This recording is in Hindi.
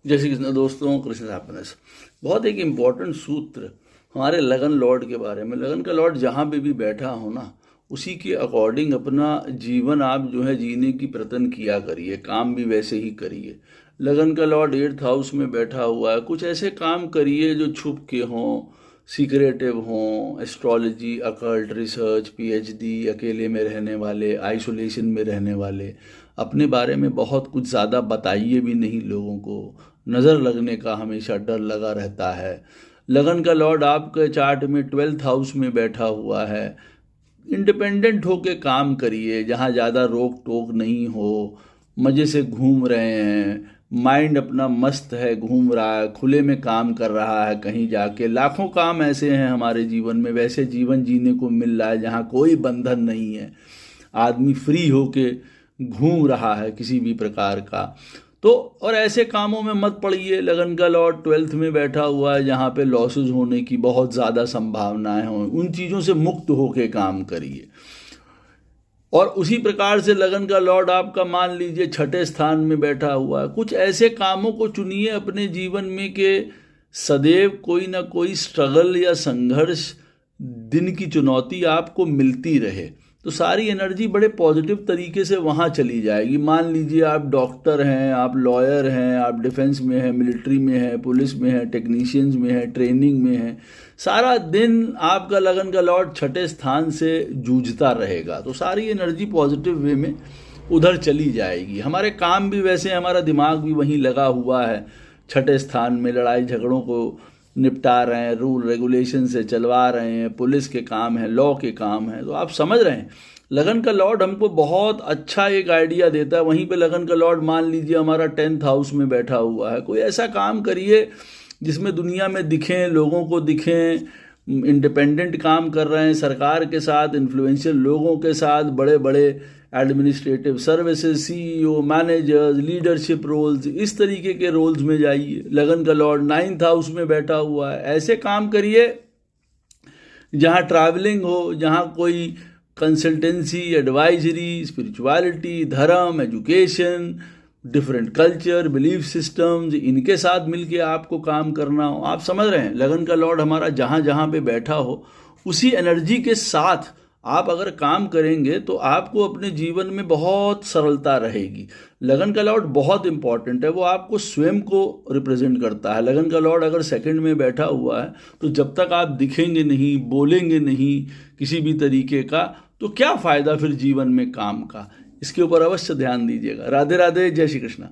जय श्री कृष्ण दोस्तों, कृष्ण हैप्पीनेस। बहुत एक इम्पॉर्टेंट सूत्र हमारे लगन लॉर्ड के बारे में। लगन का लॉर्ड जहाँ पे भी बैठा हो ना, उसी के अकॉर्डिंग अपना जीवन आप जो है जीने की प्रयत्न किया करिए, काम भी वैसे ही करिए। लगन का लॉर्ड 8th हाउस में बैठा हुआ है, कुछ ऐसे काम करिए जो छुप के हों, सीक्रेटिव हों। एस्ट्रोलॉजी, अकल्ट, रिसर्च, पीएचडी, अकेले में रहने वाले, आइसोलेशन में रहने वाले, अपने बारे में बहुत कुछ ज़्यादा बताइए भी नहीं लोगों को। नज़र लगने का हमेशा डर लगा रहता है। लगन का लॉर्ड आपके चार्ट में 12th हाउस में बैठा हुआ है। इंडिपेंडेंट होके काम करिए, जहाँ ज़्यादा रोक टोक नहीं हो। मज़े से घूम रहे हैं, माइंड अपना मस्त है, घूम रहा है, खुले में काम कर रहा है। कहीं जाके लाखों काम ऐसे हैं हमारे जीवन में, वैसे जीवन जीने को मिल रहा है जहाँ कोई बंधन नहीं है। आदमी फ्री होके घूम रहा है किसी भी प्रकार का। तो और ऐसे कामों में मत पड़िए। लगन का लॉर्ड 12th में बैठा हुआ है, जहाँ पे लॉसेस होने की बहुत ज़्यादा संभावनाएं हों, उन चीज़ों से मुक्त होके काम करिए। और उसी प्रकार से लगन का लॉर्ड आपका मान लीजिए 6ठे स्थान में बैठा हुआ है, कुछ ऐसे कामों को चुनिए अपने जीवन में कि सदैव कोई ना कोई स्ट्रगल या संघर्ष, दिन की चुनौती आपको मिलती रहे। तो सारी एनर्जी बड़े पॉजिटिव तरीके से वहाँ चली जाएगी। मान लीजिए आप डॉक्टर हैं, आप लॉयर हैं, आप डिफेंस में हैं, मिलिट्री में हैं, पुलिस में हैं, टेक्नीशियंस में हैं, ट्रेनिंग में हैं, सारा दिन आपका लगन का लॉर्ड 6ठे स्थान से जूझता रहेगा। तो सारी एनर्जी पॉजिटिव वे में उधर चली जाएगी। हमारे काम भी वैसे, हमारा दिमाग भी वहीं लगा हुआ है 6ठे स्थान में। लड़ाई झगड़ों को निपटा रहे हैं, रूल रेगुलेशन से चलवा रहे हैं, पुलिस के काम है, लॉ के काम है। तो आप समझ रहे हैं, लगन का लॉर्ड हमको बहुत अच्छा एक आइडिया देता है। वहीं पे लगन का लॉर्ड मान लीजिए हमारा 10th हाउस में बैठा हुआ है। कोई ऐसा काम करिए जिसमें दुनिया में दिखें, लोगों को दिखें, इंडिपेंडेंट काम कर रहे हैं, सरकार के साथ, इन्फ्लुएंशियल लोगों के साथ, बड़े बड़े administrative services, CEO, managers, leadership roles, इस तरीके के रोल्स में जाइए। लगन का लॉर्ड 9th हाउस में बैठा हुआ है। ऐसे काम करिए जहाँ ट्रैवलिंग हो, जहाँ कोई कंसल्टेंसी, एडवाइजरी, स्पिरिचुअलिटी, धर्म, education, different culture, belief systems, इनके साथ मिलके आपको काम करना हो। आप समझ रहे हैं, लगन का लॉर्ड हमारा जहाँ जहाँ पे बैठा हो, उसी एनर्जी के साथ आप अगर काम करेंगे तो आपको अपने जीवन में बहुत सरलता रहेगी। लगन का लॉर्ड बहुत इंपॉर्टेंट है, वो आपको स्वयं को रिप्रेजेंट करता है। लगन का लॉर्ड अगर सेकंड में बैठा हुआ है, तो जब तक आप दिखेंगे नहीं, बोलेंगे नहीं किसी भी तरीके का, तो क्या फ़ायदा फिर जीवन में काम का। इसके ऊपर अवश्य ध्यान दीजिएगा। राधे राधे, जय श्री कृष्णा।